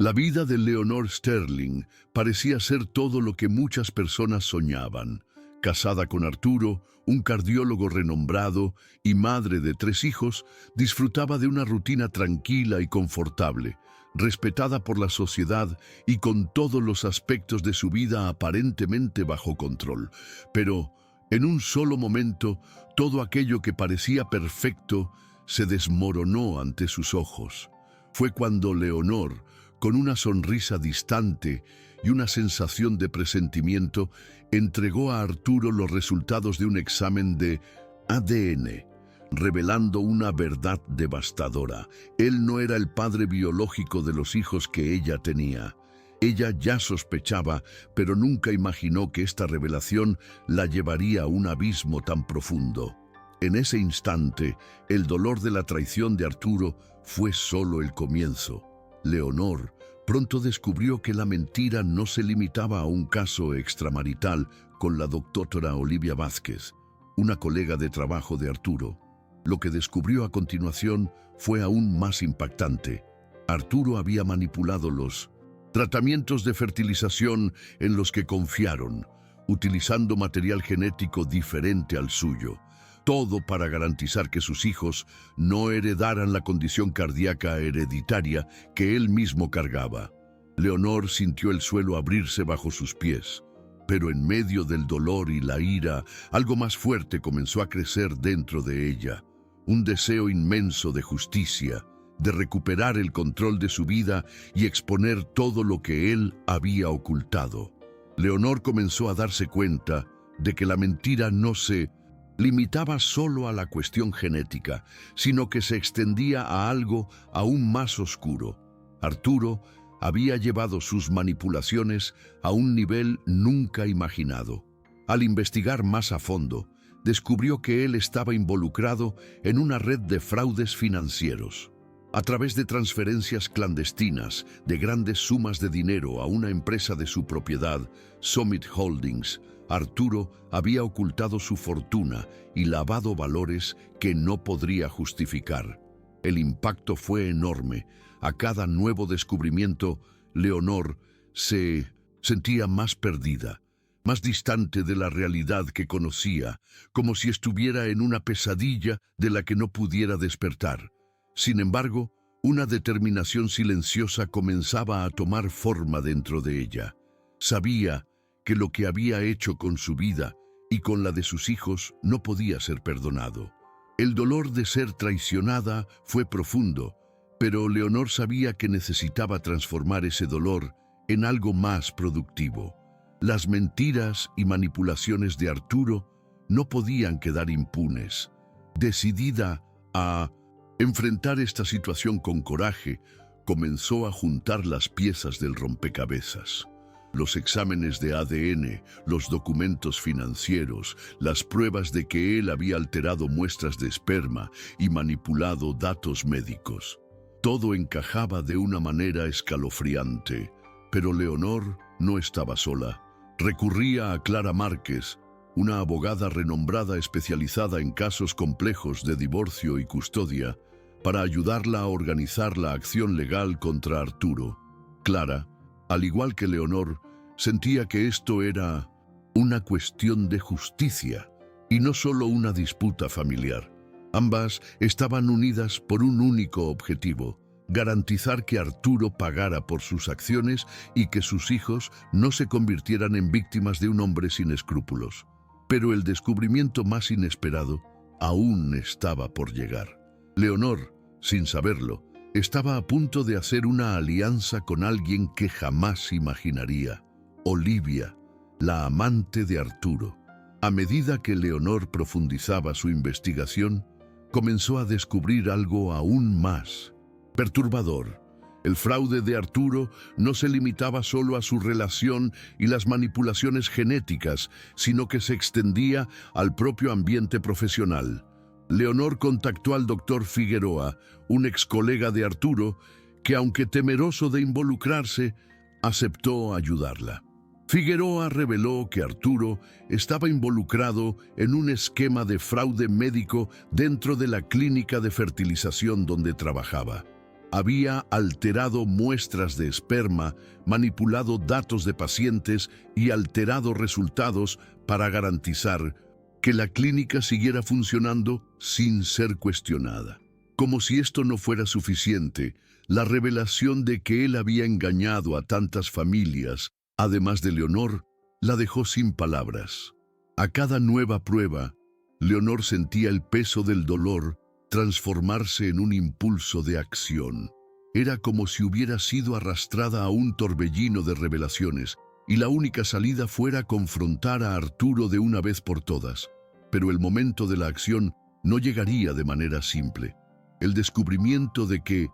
La vida de Leonor Sterling parecía ser todo lo que muchas personas soñaban. Casada con Arturo, un cardiólogo renombrado y madre de 3 hijos, disfrutaba de una rutina tranquila y confortable, respetada por la sociedad y con todos los aspectos de su vida aparentemente bajo control. Pero, en un solo momento, todo aquello que parecía perfecto se desmoronó ante sus ojos. Fue cuando Leonor, con una sonrisa distante y una sensación de presentimiento, entregó a Arturo los resultados de un examen de ADN, revelando una verdad devastadora. Él no era el padre biológico de los hijos que ella tenía. Ella ya sospechaba, pero nunca imaginó que esta revelación la llevaría a un abismo tan profundo. En ese instante, el dolor de la traición de Arturo fue solo el comienzo. Leonor pronto descubrió que la mentira no se limitaba a un caso extramarital con la doctora Olivia Vázquez, una colega de trabajo de Arturo. Lo que descubrió a continuación fue aún más impactante. Arturo había manipulado los tratamientos de fertilización en los que confiaron, utilizando material genético diferente al suyo. Todo para garantizar que sus hijos no heredaran la condición cardíaca hereditaria que él mismo cargaba. Leonor sintió el suelo abrirse bajo sus pies, pero en medio del dolor y la ira, algo más fuerte comenzó a crecer dentro de ella. Un deseo inmenso de justicia, de recuperar el control de su vida y exponer todo lo que él había ocultado. Leonor comenzó a darse cuenta de que la mentira no se limitaba solo a la cuestión genética, sino que se extendía a algo aún más oscuro. Arturo había llevado sus manipulaciones a un nivel nunca imaginado. Al investigar más a fondo, descubrió que él estaba involucrado en una red de fraudes financieros. A través de transferencias clandestinas de grandes sumas de dinero a una empresa de su propiedad, Summit Holdings, Arturo había ocultado su fortuna y lavado valores que no podría justificar. El impacto fue enorme. A cada nuevo descubrimiento, Leonor se sentía más perdida, más distante de la realidad que conocía, como si estuviera en una pesadilla de la que no pudiera despertar. Sin embargo, una determinación silenciosa comenzaba a tomar forma dentro de ella. Sabía que lo que había hecho con su vida y con la de sus hijos no podía ser perdonado. El dolor de ser traicionada fue profundo, pero Leonor sabía que necesitaba transformar ese dolor en algo más productivo. Las mentiras y manipulaciones de Arturo no podían quedar impunes. Decidida a enfrentar esta situación con coraje, comenzó a juntar las piezas del rompecabezas. Los exámenes de ADN, los documentos financieros, las pruebas de que él había alterado muestras de esperma y manipulado datos médicos. Todo encajaba de una manera escalofriante, pero Leonor no estaba sola. Recurría a Clara Márquez, una abogada renombrada especializada en casos complejos de divorcio y custodia, para ayudarla a organizar la acción legal contra Arturo. Clara, al igual que Leonor, sentía que esto era una cuestión de justicia y no solo una disputa familiar. Ambas estaban unidas por un único objetivo: garantizar que Arturo pagara por sus acciones y que sus hijos no se convirtieran en víctimas de un hombre sin escrúpulos. Pero el descubrimiento más inesperado aún estaba por llegar. Leonor, sin saberlo, estaba a punto de hacer una alianza con alguien que jamás imaginaría: Olivia, la amante de Arturo. A medida que Leonor profundizaba su investigación, comenzó a descubrir algo aún más perturbador. El fraude de Arturo no se limitaba solo a su relación y las manipulaciones genéticas, sino que se extendía al propio ambiente profesional. Leonor contactó al doctor Figueroa, un ex colega de Arturo, que aunque temeroso de involucrarse, aceptó ayudarla. Figueroa reveló que Arturo estaba involucrado en un esquema de fraude médico dentro de la clínica de fertilización donde trabajaba. había alterado muestras de esperma, manipulado datos de pacientes y alterado resultados para garantizar que la clínica siguiera funcionando sin ser cuestionada. Como si esto no fuera suficiente, la revelación de que él había engañado a tantas familias, además de Leonor, la dejó sin palabras. A cada nueva prueba, Leonor sentía el peso del dolor transformarse en un impulso de acción. Era como si hubiera sido arrastrada a un torbellino de revelaciones, y la única salida fuera confrontar a Arturo de una vez por todas. Pero el momento de la acción no llegaría de manera simple. El descubrimiento de que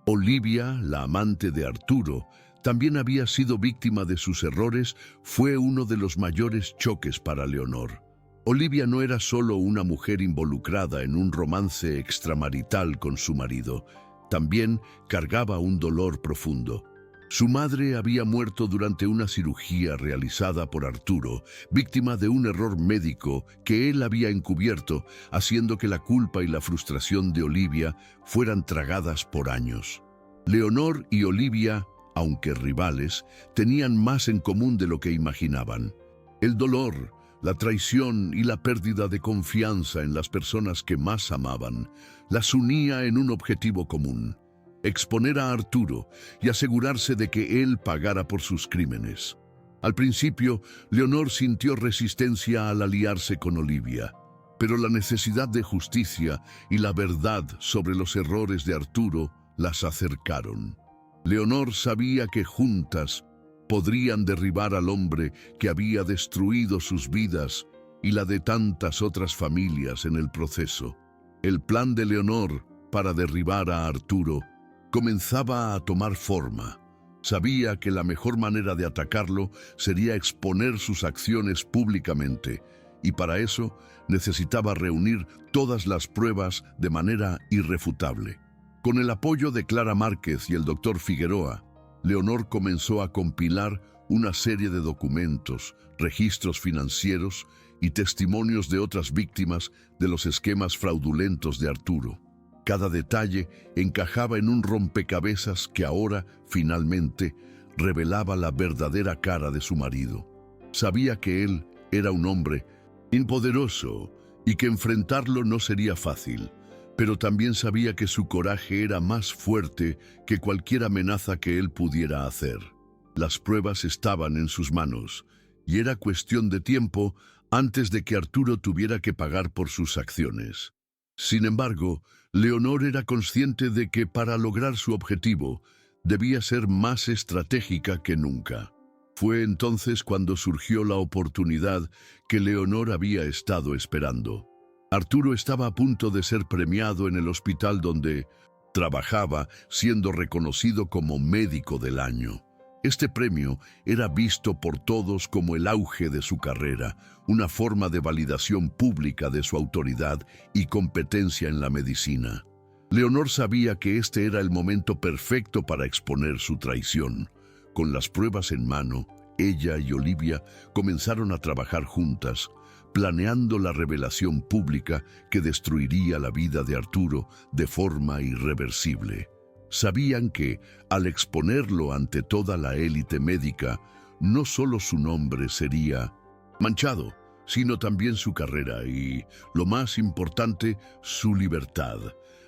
Olivia, la amante de Arturo, también había sido víctima de sus errores fue uno de los mayores choques para Leonor. Olivia no era solo una mujer involucrada en un romance extramarital con su marido, también cargaba un dolor profundo. Su madre había muerto durante una cirugía realizada por Arturo, víctima de un error médico que él había encubierto, haciendo que la culpa y la frustración de Olivia fueran tragadas por años. Leonor y Olivia, aunque rivales, tenían más en común de lo que imaginaban. El dolor, la traición y la pérdida de confianza en las personas que más amaban las unía en un objetivo común: exponer a Arturo y asegurarse de que él pagara por sus crímenes. Al principio, Leonor sintió resistencia al aliarse con Olivia, pero la necesidad de justicia y la verdad sobre los errores de Arturo las acercaron. Leonor sabía que juntas podrían derribar al hombre que había destruido sus vidas y la de tantas otras familias en el proceso. El plan de Leonor para derribar a Arturo comenzaba a tomar forma. Sabía que la mejor manera de atacarlo sería exponer sus acciones públicamente, y para eso necesitaba reunir todas las pruebas de manera irrefutable. Con el apoyo de Clara Márquez y el doctor Figueroa, Leonor comenzó a compilar una serie de documentos, registros financieros y testimonios de otras víctimas de los esquemas fraudulentos de Arturo. Cada detalle encajaba en un rompecabezas que ahora, finalmente, revelaba la verdadera cara de su marido. Sabía que él era un hombre impoderoso y que enfrentarlo no sería fácil, pero también sabía que su coraje era más fuerte que cualquier amenaza que él pudiera hacer. Las pruebas estaban en sus manos, y era cuestión de tiempo antes de que Arturo tuviera que pagar por sus acciones. Sin embargo, Leonor era consciente de que para lograr su objetivo debía ser más estratégica que nunca. Fue entonces cuando surgió la oportunidad que Leonor había estado esperando. Arturo estaba a punto de ser premiado en el hospital donde trabajaba, siendo reconocido como médico del año. Este premio era visto por todos como el auge de su carrera, una forma de validación pública de su autoridad y competencia en la medicina. Leonor sabía que este era el momento perfecto para exponer su traición. Con las pruebas en mano, ella y Olivia comenzaron a trabajar juntas, planeando la revelación pública que destruiría la vida de Arturo de forma irreversible. Sabían que, al exponerlo ante toda la élite médica, no solo su nombre sería manchado, sino también su carrera y, lo más importante, su libertad.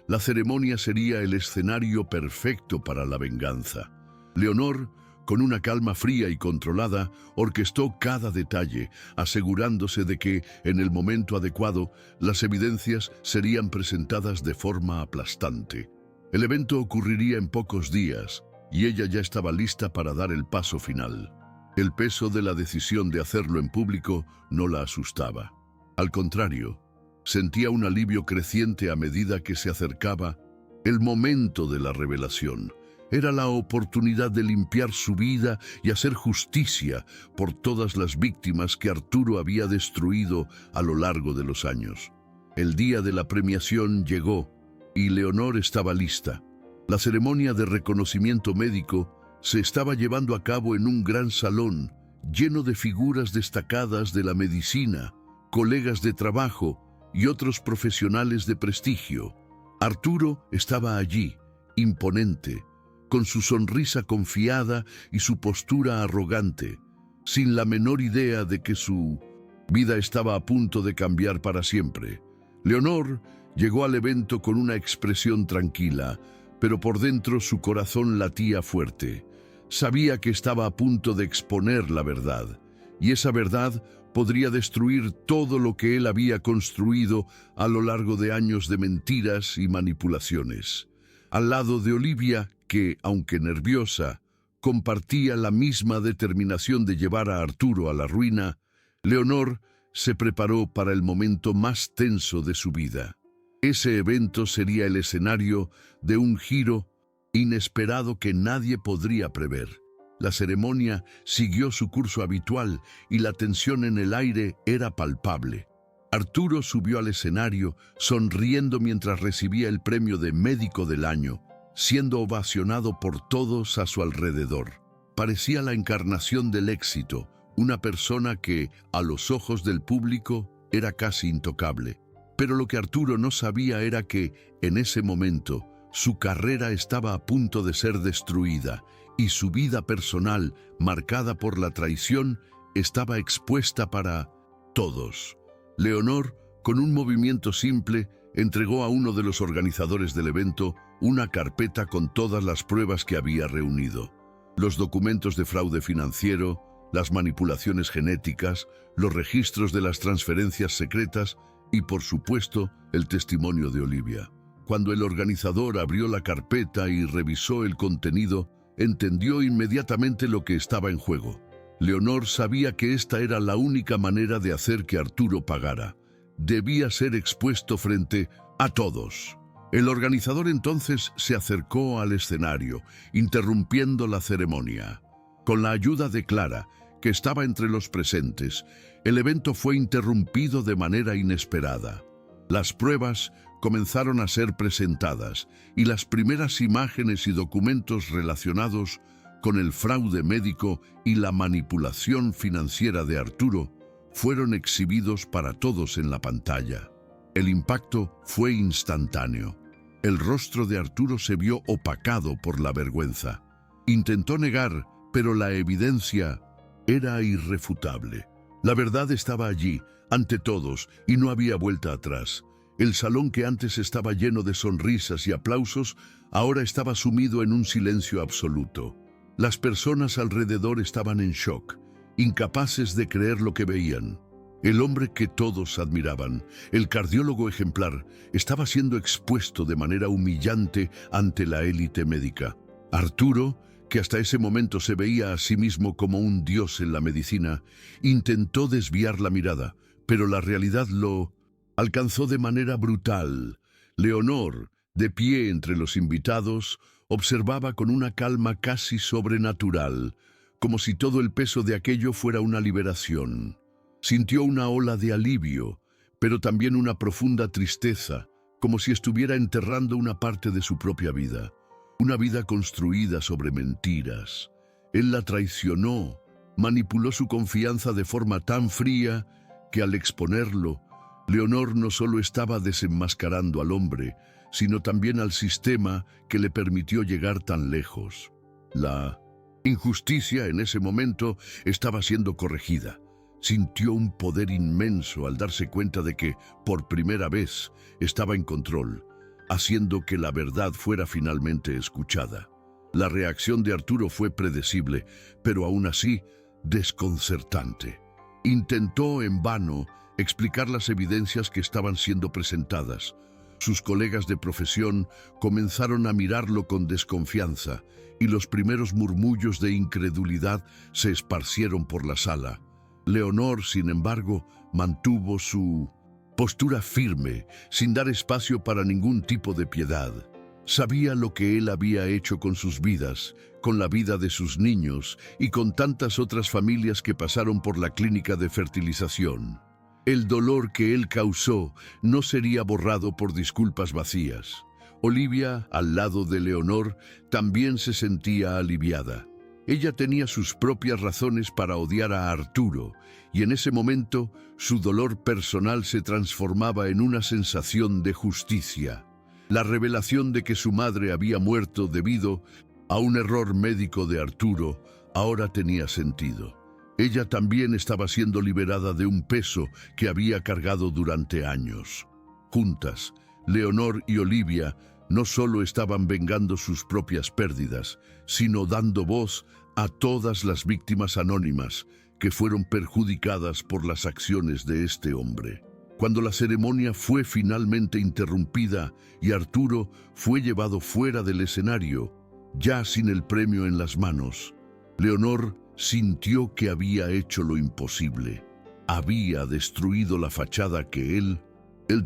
La ceremonia sería el escenario perfecto para la venganza. Leonor, con una calma fría y controlada, orquestó cada detalle, asegurándose de que, en el momento adecuado, las evidencias serían presentadas de forma aplastante. El evento ocurriría en pocos días, y ella ya estaba lista para dar el paso final. El peso de la decisión de hacerlo en público no la asustaba. Al contrario, sentía un alivio creciente a medida que se acercaba el momento de la revelación. Era la oportunidad de limpiar su vida y hacer justicia por todas las víctimas que Arturo había destruido a lo largo de los años. El día de la premiación llegó y Leonor estaba lista. La ceremonia de reconocimiento médico se estaba llevando a cabo en un gran salón lleno de figuras destacadas de la medicina, colegas de trabajo y otros profesionales de prestigio. Arturo estaba allí, imponente, con su sonrisa confiada y su postura arrogante, sin la menor idea de que su vida estaba a punto de cambiar para siempre. Leonor llegó al evento con una expresión tranquila, pero por dentro su corazón latía fuerte. Sabía que estaba a punto de exponer la verdad, y esa verdad podría destruir todo lo que él había construido a lo largo de años de mentiras y manipulaciones. Al lado de Olivia, que, aunque nerviosa, compartía la misma determinación de llevar a Arturo a la ruina, Leonor se preparó para el momento más tenso de su vida. Ese evento sería el escenario de un giro inesperado que nadie podría prever. La ceremonia siguió su curso habitual y la tensión en el aire era palpable. Arturo subió al escenario sonriendo mientras recibía el premio de Médico del Año, siendo ovacionado por todos a su alrededor. Parecía la encarnación del éxito, una persona que, a los ojos del público, era casi intocable. Pero lo que Arturo no sabía era que, en ese momento, su carrera estaba a punto de ser destruida y su vida personal, marcada por la traición, estaba expuesta para todos. Leonor, con un movimiento simple, entregó a uno de los organizadores del evento una carpeta con todas las pruebas que había reunido. Los documentos de fraude financiero, las manipulaciones genéticas, los registros de las transferencias secretas y, por supuesto, el testimonio de Olivia. Cuando el organizador abrió la carpeta y revisó el contenido, entendió inmediatamente lo que estaba en juego. Leonor sabía que esta era la única manera de hacer que Arturo pagara. Debía ser expuesto frente a todos. El organizador entonces se acercó al escenario, interrumpiendo la ceremonia. Con la ayuda de Clara, que estaba entre los presentes, el evento fue interrumpido de manera inesperada. Las pruebas comenzaron a ser presentadas y las primeras imágenes y documentos relacionados con el fraude médico y la manipulación financiera de Arturo fueron exhibidos para todos en la pantalla. El impacto fue instantáneo. El rostro de Arturo se vio opacado por la vergüenza. Intentó negar, pero la evidencia era irrefutable. La verdad estaba allí, ante todos, y no había vuelta atrás. El salón que antes estaba lleno de sonrisas y aplausos, ahora estaba sumido en un silencio absoluto. Las personas alrededor estaban en shock, incapaces de creer lo que veían. El hombre que todos admiraban, el cardiólogo ejemplar, estaba siendo expuesto de manera humillante ante la élite médica. Arturo, que hasta ese momento se veía a sí mismo como un dios en la medicina, intentó desviar la mirada, pero la realidad lo alcanzó de manera brutal. Leonor, de pie entre los invitados, observaba con una calma casi sobrenatural, como si todo el peso de aquello fuera una liberación. Sintió una ola de alivio, pero también una profunda tristeza, como si estuviera enterrando una parte de su propia vida. Una vida construida sobre mentiras. Él la traicionó, manipuló su confianza de forma tan fría que al exponerlo, Leonor no solo estaba desenmascarando al hombre, sino también al sistema que le permitió llegar tan lejos. La injusticia en ese momento estaba siendo corregida. Sintió un poder inmenso al darse cuenta de que, por primera vez, estaba en control, haciendo que la verdad fuera finalmente escuchada. La reacción de Arturo fue predecible, pero aún así desconcertante. Intentó en vano explicar las evidencias que estaban siendo presentadas. Sus colegas de profesión comenzaron a mirarlo con desconfianza y los primeros murmullos de incredulidad se esparcieron por la sala. Leonor, sin embargo, mantuvo su postura firme, sin dar espacio para ningún tipo de piedad. Sabía lo que él había hecho con sus vidas, con la vida de sus niños y con tantas otras familias que pasaron por la clínica de fertilización. El dolor que él causó no sería borrado por disculpas vacías. Olivia, al lado de Leonor, también se sentía aliviada. Ella tenía sus propias razones para odiar a Arturo, y en ese momento su dolor personal se transformaba en una sensación de justicia. La revelación de que su madre había muerto debido a un error médico de Arturo ahora tenía sentido. Ella también estaba siendo liberada de un peso que había cargado durante años. Juntas, Leonor y Olivia no solo estaban vengando sus propias pérdidas, sino dando voz a todas las víctimas anónimas que fueron perjudicadas por las acciones de este hombre. Cuando la ceremonia fue finalmente interrumpida y Arturo fue llevado fuera del escenario, ya sin el premio en las manos, Leonor sintió que había hecho lo imposible. Había destruido la fachada que él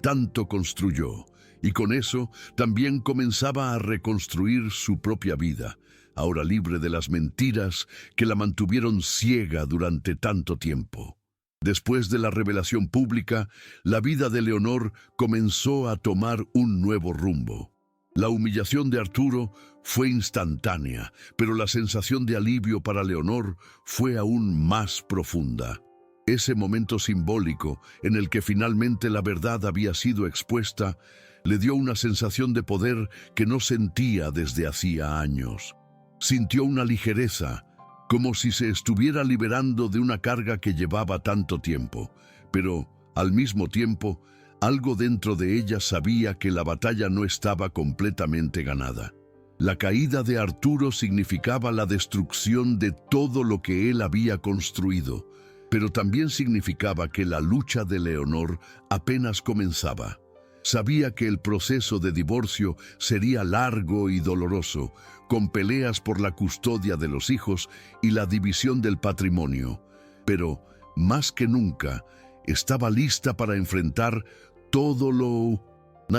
tanto construyó, y con eso también comenzaba a reconstruir su propia vida, ahora libre de las mentiras que la mantuvieron ciega durante tanto tiempo. Después de la revelación pública, la vida de Leonor comenzó a tomar un nuevo rumbo. La humillación de Arturo fue instantánea, pero la sensación de alivio para Leonor fue aún más profunda. Ese momento simbólico en el que finalmente la verdad había sido expuesta le dio una sensación de poder que no sentía desde hacía años. Sintió una ligereza, como si se estuviera liberando de una carga que llevaba tanto tiempo, pero, al mismo tiempo, algo dentro de ella sabía que la batalla no estaba completamente ganada. La caída de Arturo significaba la destrucción de todo lo que él había construido, pero también significaba que la lucha de Leonor apenas comenzaba. Sabía que el proceso de divorcio sería largo y doloroso, con peleas por la custodia de los hijos y la división del patrimonio, pero, más que nunca, estaba lista para enfrentar todo lo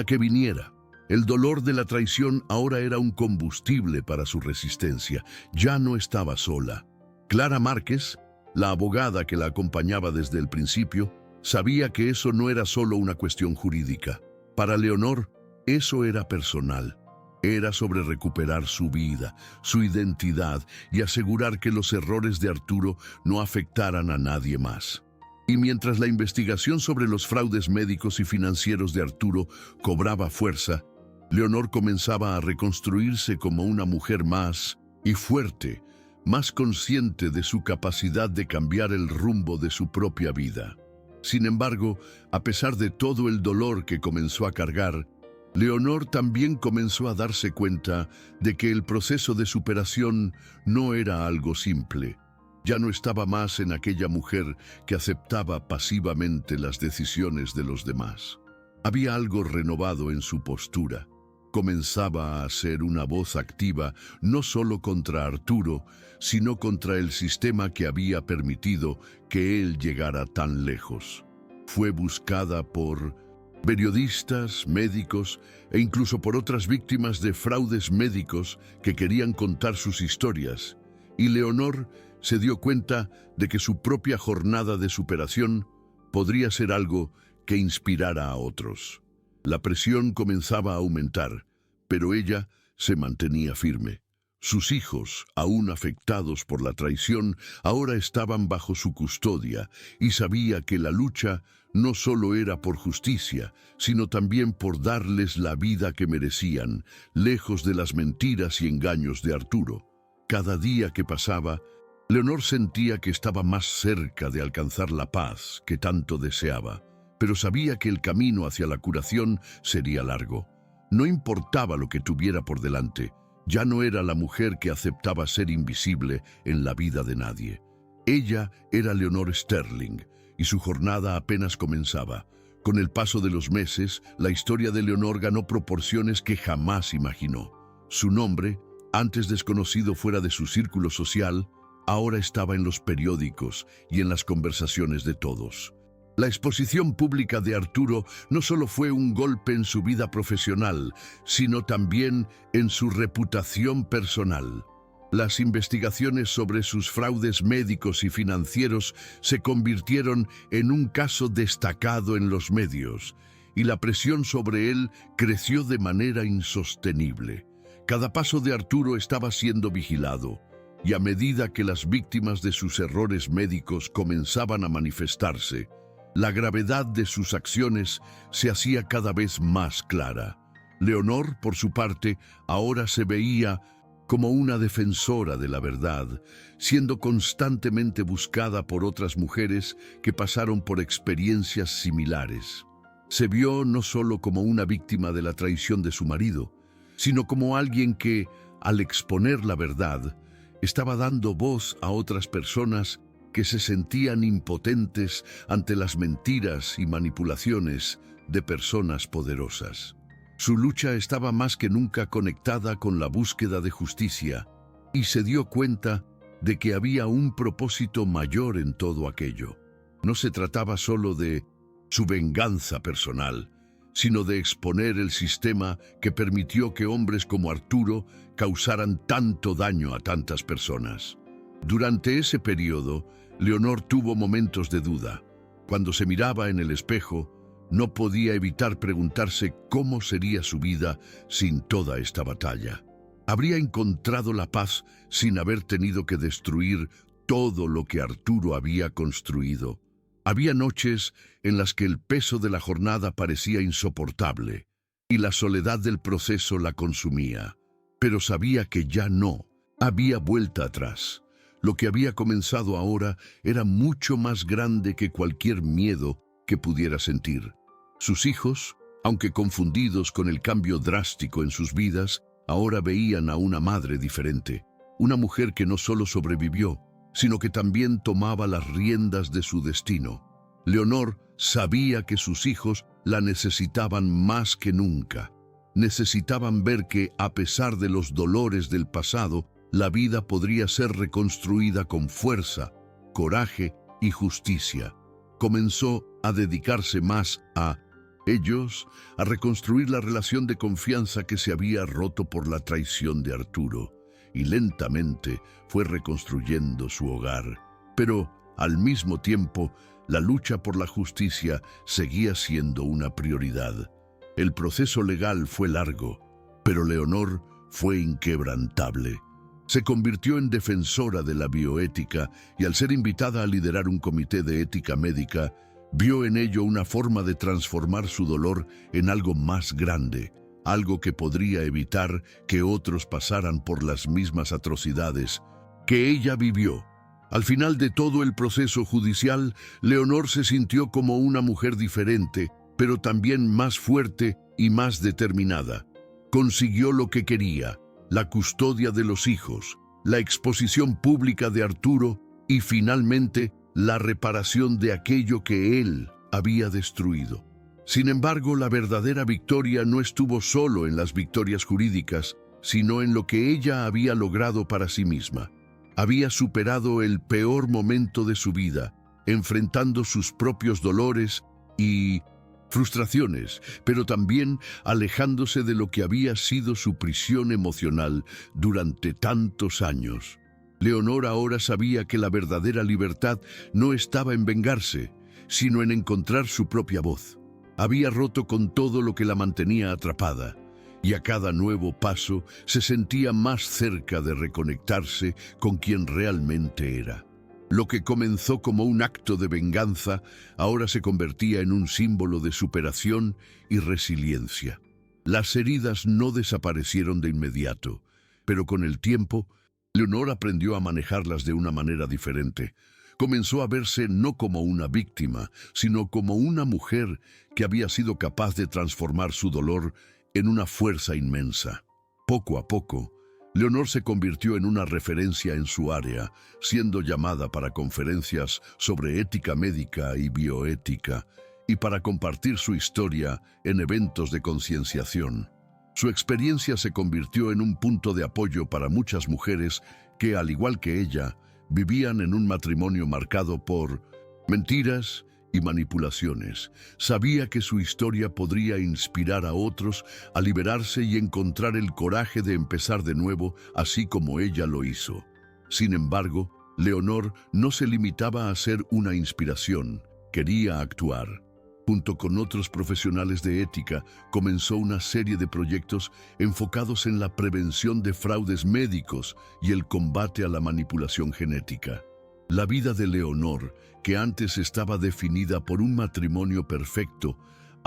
que viniera. El dolor de la traición ahora era un combustible para su resistencia. Ya no estaba sola. Clara Márquez, la abogada que la acompañaba desde el principio, sabía que eso no era solo una cuestión jurídica. Para Leonor, eso era personal. Era sobre recuperar su vida, su identidad y asegurar que los errores de Arturo no afectaran a nadie más. Y mientras la investigación sobre los fraudes médicos y financieros de Arturo cobraba fuerza, Leonor comenzaba a reconstruirse como una mujer más y fuerte, más consciente de su capacidad de cambiar el rumbo de su propia vida. Sin embargo, a pesar de todo el dolor que comenzó a cargar, Leonor también comenzó a darse cuenta de que el proceso de superación no era algo simple. Ya no estaba más en aquella mujer que aceptaba pasivamente las decisiones de los demás. Había algo renovado en su postura. Comenzaba a ser una voz activa no solo contra Arturo, sino contra el sistema que había permitido que él llegara tan lejos. Fue buscada por periodistas, médicos e incluso por otras víctimas de fraudes médicos que querían contar sus historias, y Leonor se dio cuenta de que su propia jornada de superación podría ser algo que inspirara a otros. La presión comenzaba a aumentar, pero ella se mantenía firme. Sus hijos, aún afectados por la traición, ahora estaban bajo su custodia y sabía que la lucha no solo era por justicia, sino también por darles la vida que merecían, lejos de las mentiras y engaños de Arturo. Cada día que pasaba, Leonor sentía que estaba más cerca de alcanzar la paz que tanto deseaba, pero sabía que el camino hacia la curación sería largo. No importaba lo que tuviera por delante, ya no era la mujer que aceptaba ser invisible en la vida de nadie. Ella era Leonor Sterling, y su jornada apenas comenzaba. Con el paso de los meses, la historia de Leonor ganó proporciones que jamás imaginó. Su nombre, antes desconocido fuera de su círculo social, ahora estaba en los periódicos y en las conversaciones de todos. La exposición pública de Arturo no solo fue un golpe en su vida profesional, sino también en su reputación personal. Las investigaciones sobre sus fraudes médicos y financieros se convirtieron en un caso destacado en los medios, y la presión sobre él creció de manera insostenible. Cada paso de Arturo estaba siendo vigilado, y a medida que las víctimas de sus errores médicos comenzaban a manifestarse, la gravedad de sus acciones se hacía cada vez más clara. Leonor, por su parte, ahora se veía como una defensora de la verdad, siendo constantemente buscada por otras mujeres que pasaron por experiencias similares. Se vio no solo como una víctima de la traición de su marido, sino como alguien que, al exponer la verdad, estaba dando voz a otras personas que se sentían impotentes ante las mentiras y manipulaciones de personas poderosas. Su lucha estaba más que nunca conectada con la búsqueda de justicia y se dio cuenta de que había un propósito mayor en todo aquello. No se trataba solo de su venganza personal, sino de exponer el sistema que permitió que hombres como Arturo causaran tanto daño a tantas personas. Durante ese periodo, Leonor tuvo momentos de duda. Cuando se miraba en el espejo, no podía evitar preguntarse cómo sería su vida sin toda esta batalla. ¿Habría encontrado la paz sin haber tenido que destruir todo lo que Arturo había construido? Había noches en las que el peso de la jornada parecía insoportable y la soledad del proceso la consumía. Pero sabía que ya no había vuelta atrás. Lo que había comenzado ahora era mucho más grande que cualquier miedo que pudiera sentir. Sus hijos, aunque confundidos con el cambio drástico en sus vidas, ahora veían a una madre diferente, una mujer que no solo sobrevivió, sino que también tomaba las riendas de su destino. Leonor sabía que sus hijos la necesitaban más que nunca. Necesitaban ver que, a pesar de los dolores del pasado, la vida podría ser reconstruida con fuerza, coraje y justicia. Comenzó a dedicarse más a ellos, a reconstruir la relación de confianza que se había roto por la traición de Arturo, y lentamente fue reconstruyendo su hogar. Pero, al mismo tiempo, la lucha por la justicia seguía siendo una prioridad. El proceso legal fue largo, pero Leonor fue inquebrantable. Se convirtió en defensora de la bioética y al ser invitada a liderar un comité de ética médica, vio en ello una forma de transformar su dolor en algo más grande, algo que podría evitar que otros pasaran por las mismas atrocidades que ella vivió. Al final de todo el proceso judicial, Leonor se sintió como una mujer diferente, pero también más fuerte y más determinada. Consiguió lo que quería: la custodia de los hijos, la exposición pública de Arturo y finalmente la reparación de aquello que él había destruido. Sin embargo, la verdadera victoria no estuvo solo en las victorias jurídicas, sino en lo que ella había logrado para sí misma. Había superado el peor momento de su vida, enfrentando sus propios dolores y frustraciones, pero también alejándose de lo que había sido su prisión emocional durante tantos años. Leonor ahora sabía que la verdadera libertad no estaba en vengarse, sino en encontrar su propia voz. Había roto con todo lo que la mantenía atrapada, y a cada nuevo paso se sentía más cerca de reconectarse con quien realmente era. Lo que comenzó como un acto de venganza, ahora se convertía en un símbolo de superación y resiliencia. Las heridas no desaparecieron de inmediato, pero con el tiempo, Leonor aprendió a manejarlas de una manera diferente. Comenzó a verse no como una víctima, sino como una mujer que había sido capaz de transformar su dolor en una fuerza inmensa. Poco a poco, Leonor se convirtió en una referencia en su área, siendo llamada para conferencias sobre ética médica y bioética, y para compartir su historia en eventos de concienciación. Su experiencia se convirtió en un punto de apoyo para muchas mujeres que, al igual que ella, vivían en un matrimonio marcado por mentiras y manipulaciones. Sabía que su historia podría inspirar a otros a liberarse y encontrar el coraje de empezar de nuevo, así como ella lo hizo. Sin embargo, Leonor no se limitaba a ser una inspiración, quería actuar. Junto con otros profesionales de ética, comenzó una serie de proyectos enfocados en la prevención de fraudes médicos y el combate a la manipulación genética. La vida de Leonor, que antes estaba definida por un matrimonio perfecto,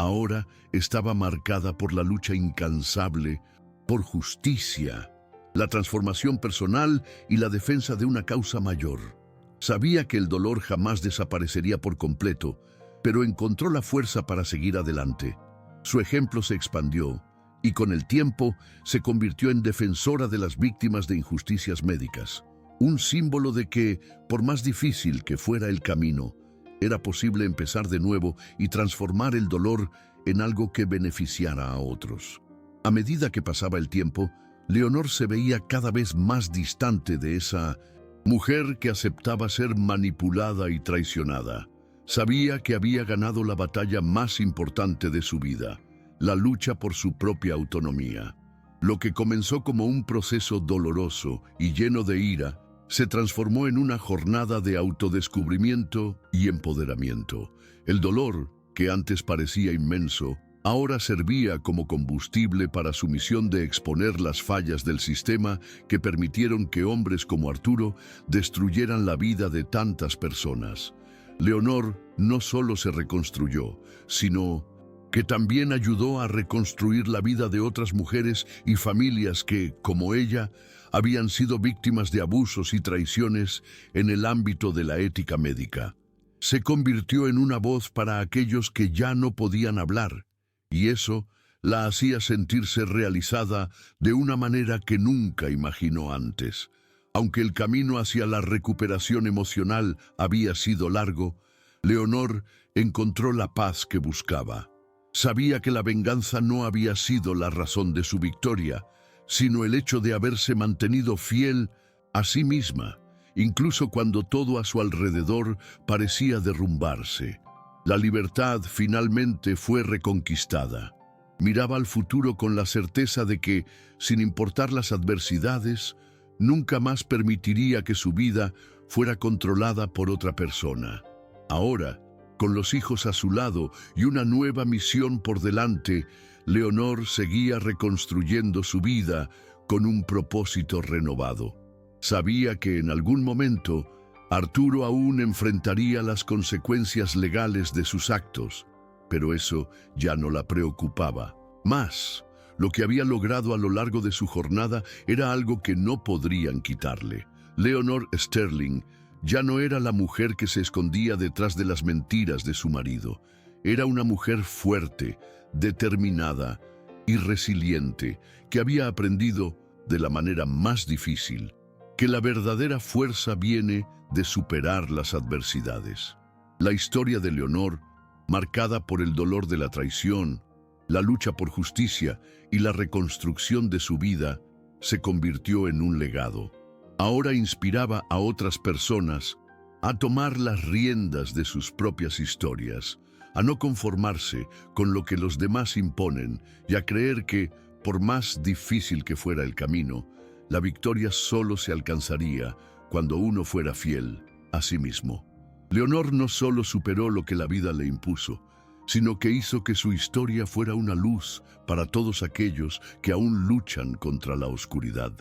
ahora estaba marcada por la lucha incansable por justicia, la transformación personal y la defensa de una causa mayor. Sabía que el dolor jamás desaparecería por completo, pero encontró la fuerza para seguir adelante. Su ejemplo se expandió y con el tiempo se convirtió en defensora de las víctimas de injusticias médicas. Un símbolo de que, por más difícil que fuera el camino, era posible empezar de nuevo y transformar el dolor en algo que beneficiara a otros. A medida que pasaba el tiempo, Leonor se veía cada vez más distante de esa mujer que aceptaba ser manipulada y traicionada. Sabía que había ganado la batalla más importante de su vida, la lucha por su propia autonomía. Lo que comenzó como un proceso doloroso y lleno de ira, se transformó en una jornada de autodescubrimiento y empoderamiento. El dolor, que antes parecía inmenso, ahora servía como combustible para su misión de exponer las fallas del sistema que permitieron que hombres como Arturo destruyeran la vida de tantas personas. Leonor no solo se reconstruyó, sino que también ayudó a reconstruir la vida de otras mujeres y familias que, como ella, habían sido víctimas de abusos y traiciones en el ámbito de la ética médica. Se convirtió en una voz para aquellos que ya no podían hablar, y eso la hacía sentirse realizada de una manera que nunca imaginó antes. Aunque el camino hacia la recuperación emocional había sido largo, Leonor encontró la paz que buscaba. Sabía que la venganza no había sido la razón de su victoria, sino el hecho de haberse mantenido fiel a sí misma, incluso cuando todo a su alrededor parecía derrumbarse. La libertad finalmente fue reconquistada. Miraba al futuro con la certeza de que, sin importar las adversidades, nunca más permitiría que su vida fuera controlada por otra persona. Ahora, con los hijos a su lado y una nueva misión por delante, Leonor seguía reconstruyendo su vida con un propósito renovado. Sabía que en algún momento Arturo aún enfrentaría las consecuencias legales de sus actos, pero eso ya no la preocupaba. Más, lo que había logrado a lo largo de su jornada era algo que no podrían quitarle. Leonor Sterling ya no era la mujer que se escondía detrás de las mentiras de su marido. Era una mujer fuerte, determinada y resiliente, que había aprendido, de la manera más difícil, que la verdadera fuerza viene de superar las adversidades. La historia de Leonor, marcada por el dolor de la traición, la lucha por justicia y la reconstrucción de su vida, se convirtió en un legado. Ahora inspiraba a otras personas a tomar las riendas de sus propias historias, a no conformarse con lo que los demás imponen y a creer que, por más difícil que fuera el camino, la victoria solo se alcanzaría cuando uno fuera fiel a sí mismo. Leonor no solo superó lo que la vida le impuso, sino que hizo que su historia fuera una luz para todos aquellos que aún luchan contra la oscuridad.